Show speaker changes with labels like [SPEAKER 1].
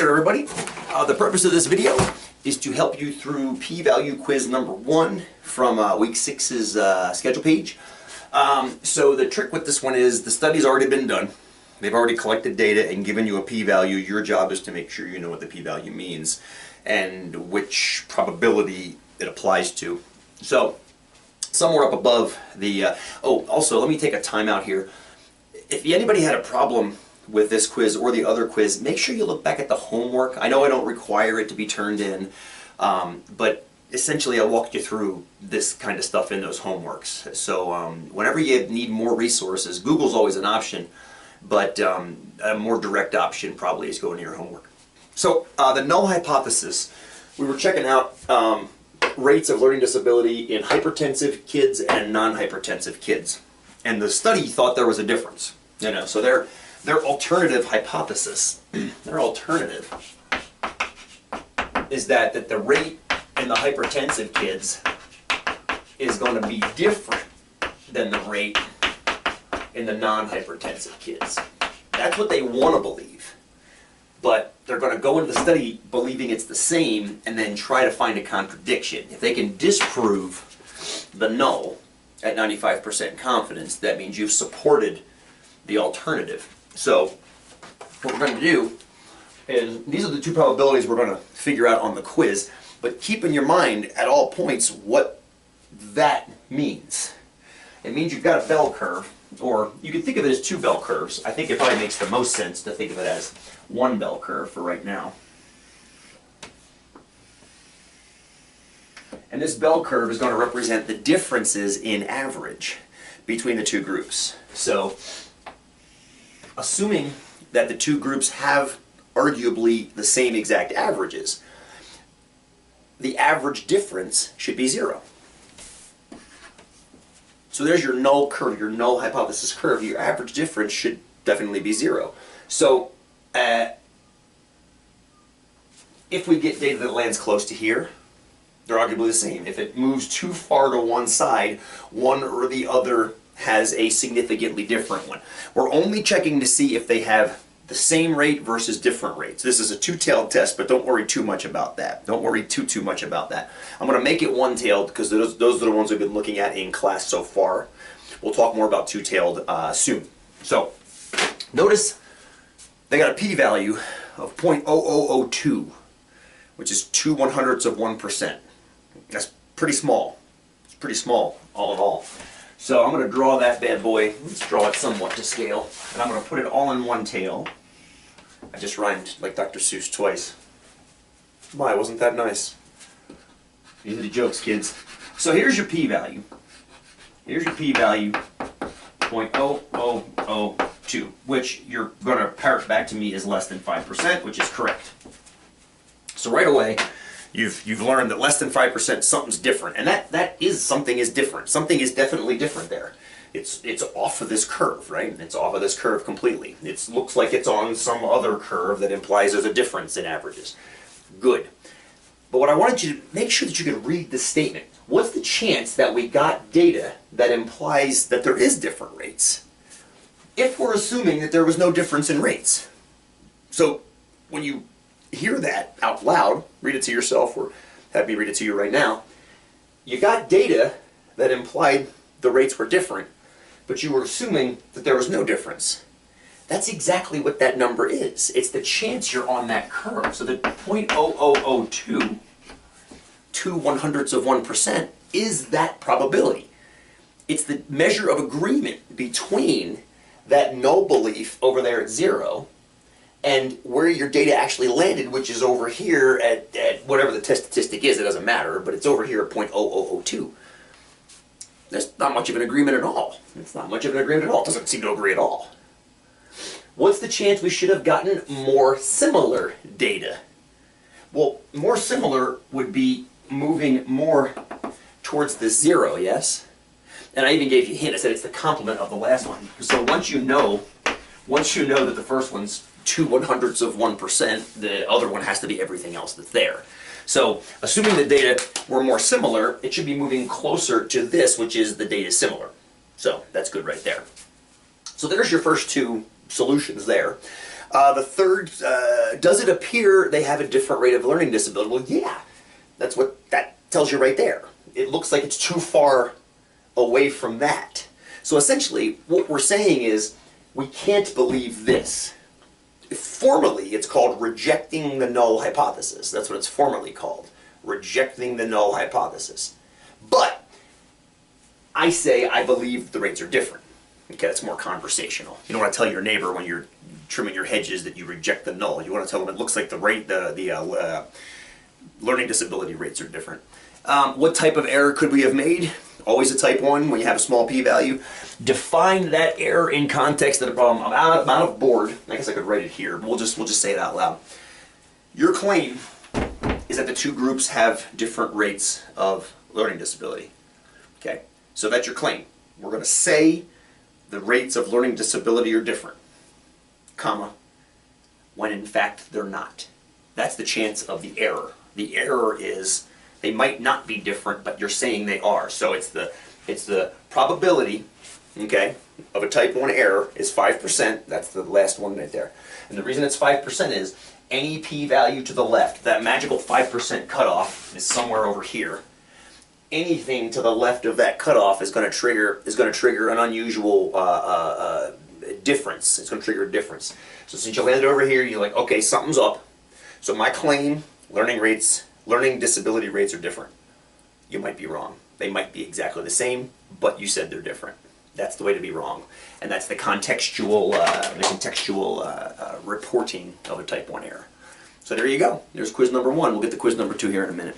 [SPEAKER 1] Hey there everybody. The purpose of this video is to help you through p-value quiz number 1 from week 6's schedule page. So the trick with this one is the study's already been done. They've already collected data and given you a p-value. Your job is to make sure you know what the p-value means and which probability it applies to. So somewhere up above the... also let me take a timeout here. If anybody had a problem with this quiz or the other quiz, make sure you look back at the homework. I know I don't require it to be turned in, but essentially I walked you through this kind of stuff in those homeworks. So whenever you need more resources, Google's always an option, but a more direct option probably is going to your homework. So the null hypothesis, we were checking out rates of learning disability in hypertensive kids and non-hypertensive kids. And the study thought there was a difference. So their alternative hypothesis, their alternative is that the rate in the hypertensive kids is going to be different than the rate in the non-hypertensive kids. That's what they want to believe. But they're going to go into the study believing it's the same and then try to find a contradiction. If they can disprove the null at 95% confidence, that means you've supported the alternative. So what we're going to do is, these are the two probabilities we're going to figure out on the quiz, but keep in your mind at all points what that means. It means you've got a bell curve, or you can think of it as two bell curves. I think it probably makes the most sense to think of it as one bell curve for right now. And this bell curve is going to represent the differences in average between the two groups. So assuming that the two groups have arguably the same exact averages, the average difference should be 0. So there's your null curve, your null hypothesis curve. Your average difference should definitely be 0. So if we get data that lands close to here, they're arguably the same. If it moves too far to one side, one or the other has a significantly different one. We're only checking to see if they have the same rate versus different rates. This is a two-tailed test, but don't worry too much about that. Don't worry too much about that. I'm going to make it one-tailed because those are the ones we've been looking at in class so far. We'll talk more about two-tailed soon. So notice they got a p-value of 0.0002, which is 2/100%. That's pretty small. It's pretty small, all in all. So I'm going to draw that bad boy. Let's draw it somewhat to scale. And I'm going to put it all in one tail. I just rhymed like Dr. Seuss twice. Why, wasn't that nice? These are the jokes, kids. So here's your p-value. Here's your p-value, 0.0002, which you're going to parrot back to me as less than 5%, which is correct. So right away, you've learned that less than 5% something's different, and that is something is different. Something is definitely different there. It's off of this curve, right? It's off of this curve completely. It looks like it's on some other curve that implies there's a difference in averages. Good. But what I wanted you to make sure that you could read this statement. What's the chance that we got data that implies that there is different rates if we're assuming that there was no difference in rates? So when you hear that out loud, read it to yourself, or have me read it to you right now. You got data that implied the rates were different, but you were assuming that there was no difference. That's exactly what that number is. It's the chance you're on that curve. So the 0.0002, 2/100%, is that probability. It's the measure of agreement between that null belief over there at 0 and where your data actually landed, which is over here at whatever the test statistic is. It doesn't matter, but it's over here at 0.0002. There's not much of an agreement at all. It's not much of an agreement at all. It doesn't seem to agree at all. What's the chance we should have gotten more similar data? Well, more similar would be moving more towards the 0, yes? And I even gave you a hint. I said it's the complement of the last one. So once you know that the first one's 2/100%, the other one has to be everything else that's there. So assuming the data were more similar, it should be moving closer to this, which is the data similar. So that's good right there. So there's your first two solutions there. The third, does it appear they have a different rate of learning disability? Well, yeah, that's what that tells you right there. It looks like it's too far away from that. So essentially, what we're saying is, we can't believe this. Formally, it's called rejecting the null hypothesis. That's what it's formally called. Rejecting the null hypothesis. But I say I believe the rates are different. Okay, that's more conversational. You don't want to tell your neighbor when you're trimming your hedges that you reject the null. You want to tell them it looks like the rate, the learning disability rates are different. What type of error could we have made? Always a type 1 when you have a small p-value. Define that error in context of the problem. I'm out of board. I guess I could write it here. We'll just say it out loud. Your claim is that the two groups have different rates of learning disability. Okay, so that's your claim. We're going to say the rates of learning disability are different, comma, when in fact they're not. That's the chance of the error. The error is they might not be different, but you're saying they are. So it's the probability, okay, of a type 1 error is 5%. That's the last one right there. And the reason it's 5% is any p-value to the left, that magical 5% cutoff is somewhere over here. Anything to the left of that cutoff is going to trigger an unusual difference. It's going to trigger a difference. So since you landed over here, you're like, okay, something's up. So my claim, learning disability rates are different. You might be wrong. They might be exactly the same, but you said they're different. That's the way to be wrong, and that's the contextual reporting of a type 1 error. So there you go. There's quiz number 1. We'll get to quiz number 2 here in a minute.